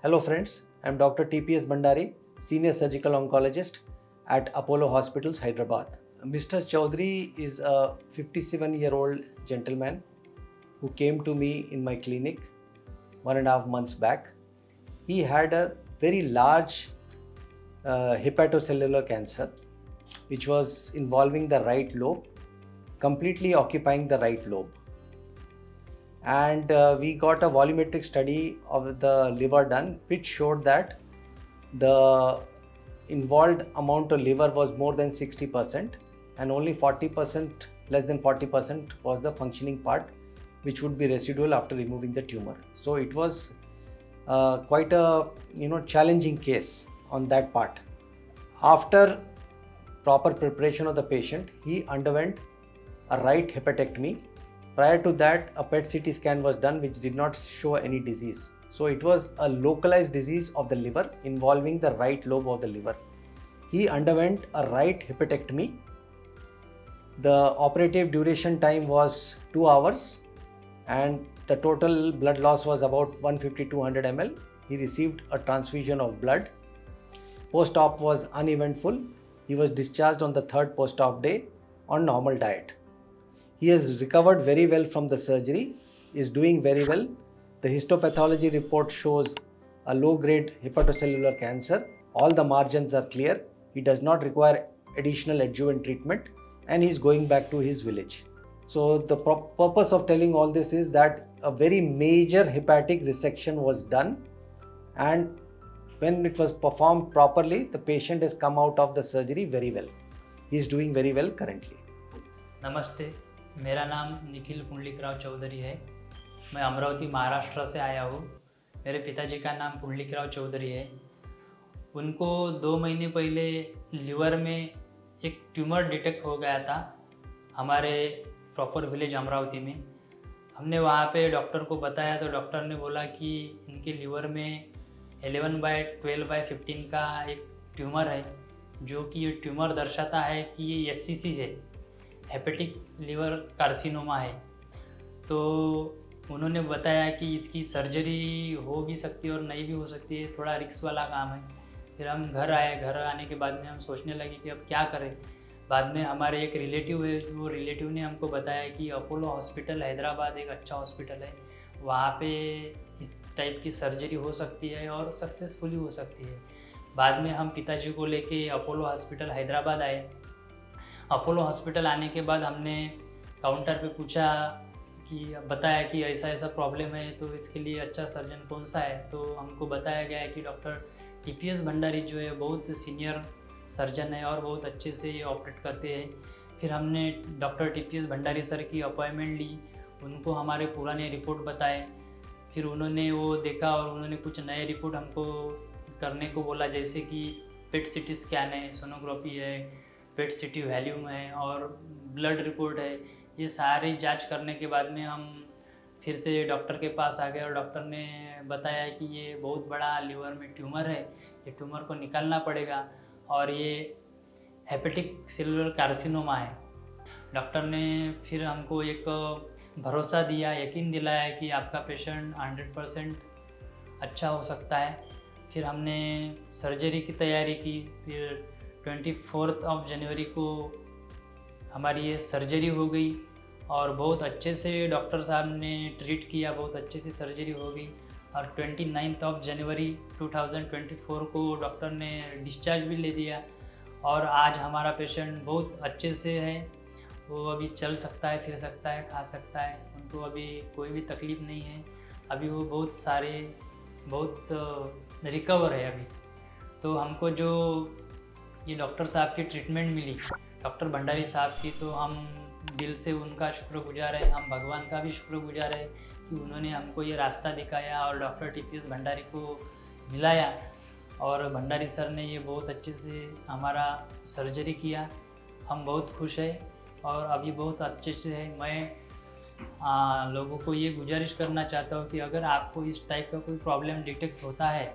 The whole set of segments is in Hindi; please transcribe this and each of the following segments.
Hello friends, I am Dr. TPS Bhandari, Senior Surgical Oncologist at Apollo Hospitals, Hyderabad. Mr. Chaudhary is a 57-year-old gentleman who came to me in my clinic 1.5 months back. He had a very large hepatocellular cancer which was involving the right lobe, completely occupying the right lobe. And we got a volumetric study of the liver done, which showed that the involved amount of liver was more than 60% and only 40%, less than 40% was the functioning part, which would be residual after removing the tumor. So it was quite a challenging case on that part. After proper preparation of the patient, he underwent a right hepatectomy. Prior to that, a PET CT scan was done which did not show any disease. So it was a localized disease of the liver involving the right lobe of the liver. He underwent a right hepatectomy. The operative duration time was 2 hours and the total blood loss was about 150-200 ml. He received a transfusion of blood. Post-op was uneventful. He was discharged on the third post-op day on normal diet. He has recovered very well from the surgery, is doing very well. The histopathology report shows a low-grade hepatocellular cancer. All the margins are clear. He does not require additional adjuvant treatment and he is going back to his village. So the purpose of telling all this is that a very major hepatic resection was done, and when it was performed properly, the patient has come out of the surgery very well. He is doing very well currently. नमस्ते, मेरा नाम निखिल पुंडलिकराव चौधरी है। मैं अमरावती महाराष्ट्र से आया हूँ। मेरे पिताजी का नाम पुंडलिकराव चौधरी है। उनको 2 महीने पहले लीवर में एक ट्यूमर डिटेक्ट हो गया था हमारे प्रॉपर विलेज अमरावती में। हमने वहाँ पे डॉक्टर को बताया तो डॉक्टर ने बोला कि इनके लीवर में 11/12/15 का एक ट्यूमर है, जो कि ये ट्यूमर दर्शाता है कि ये SCC है, हेपेटिक लीवर कार्सिनोमा है। तो उन्होंने बताया कि इसकी सर्जरी हो भी सकती है और नहीं भी हो सकती है, थोड़ा रिस्क वाला काम है। फिर हम घर आए। घर आने के बाद में हम सोचने लगे कि अब क्या करें। बाद में हमारे एक रिलेटिव है, वो रिलेटिव ने हमको बताया कि अपोलो हॉस्पिटल हैदराबाद एक अच्छा हॉस्पिटल है, वहाँ पे इस टाइप की सर्जरी हो सकती है और सक्सेसफुली हो सकती है। बाद में हम पिताजी को लेके अपोलो हॉस्पिटल हैदराबाद आए। अपोलो हॉस्पिटल आने के बाद हमने काउंटर पे पूछा कि बताया कि ऐसा ऐसा प्रॉब्लम है, तो इसके लिए अच्छा सर्जन कौन सा है। तो हमको बताया गया है कि डॉक्टर TPS भंडारी जो है बहुत सीनियर सर्जन है और बहुत अच्छे से ये ऑपरेट करते हैं। फिर हमने डॉक्टर TPS भंडारी सर की अपॉइंटमेंट ली, उनको हमारे पुराने रिपोर्ट बताए। फिर उन्होंने वो देखा और उन्होंने कुछ नए रिपोर्ट हमको करने को बोला, जैसे कि PET CT स्कैन है, सोनोग्राफी है, PET CT वॉल्यूम है और ब्लड रिपोर्ट है। ये सारी जांच करने के बाद में हम फिर से डॉक्टर के पास आ गए और डॉक्टर ने बताया कि ये बहुत बड़ा लीवर में ट्यूमर है, ये ट्यूमर को निकालना पड़ेगा और ये हेपेटिक सेलुलर कार्सिनोमा है। डॉक्टर ने फिर हमको एक भरोसा दिया, यकीन दिलाया कि आपका पेशेंट 100% अच्छा हो सकता है। फिर हमने सर्जरी की तैयारी की। फिर 24 जनवरी को हमारी ये सर्जरी हो गई और बहुत अच्छे से डॉक्टर साहब ने ट्रीट किया, बहुत अच्छे से सर्जरी हो गई। और 29 जनवरी 2024 को डॉक्टर ने डिस्चार्ज भी ले दिया और आज हमारा पेशेंट बहुत अच्छे से है। वो अभी चल सकता है, फिर सकता है, खा सकता है, उनको अभी कोई भी तकलीफ़ नहीं है। अभी वो बहुत रिकवर है अभी। तो हमको जो ये डॉक्टर साहब की ट्रीटमेंट मिली, डॉक्टर भंडारी साहब की, तो हम दिल से उनका शुक्रगुजार है। हम भगवान का भी शुक्रगुजार है कि उन्होंने हमको ये रास्ता दिखाया और डॉक्टर TPS भंडारी को मिलाया और भंडारी सर ने ये बहुत अच्छे से हमारा सर्जरी किया। हम बहुत खुश हैं और अभी बहुत अच्छे से है। मैं लोगों को ये गुजारिश करना चाहता हूँ कि अगर आपको इस टाइप का कोई प्रॉब्लम डिटेक्ट होता है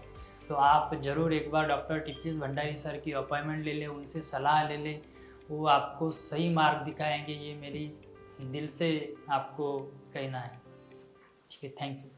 तो आप ज़रूर एक बार डॉक्टर TPS भंडारी सर की अपॉइंटमेंट ले लें, उनसे सलाह ले लें। वो आपको सही मार्ग दिखाएंगे। ये मेरी दिल से आपको कहना है। ठीक है, थैंक यू।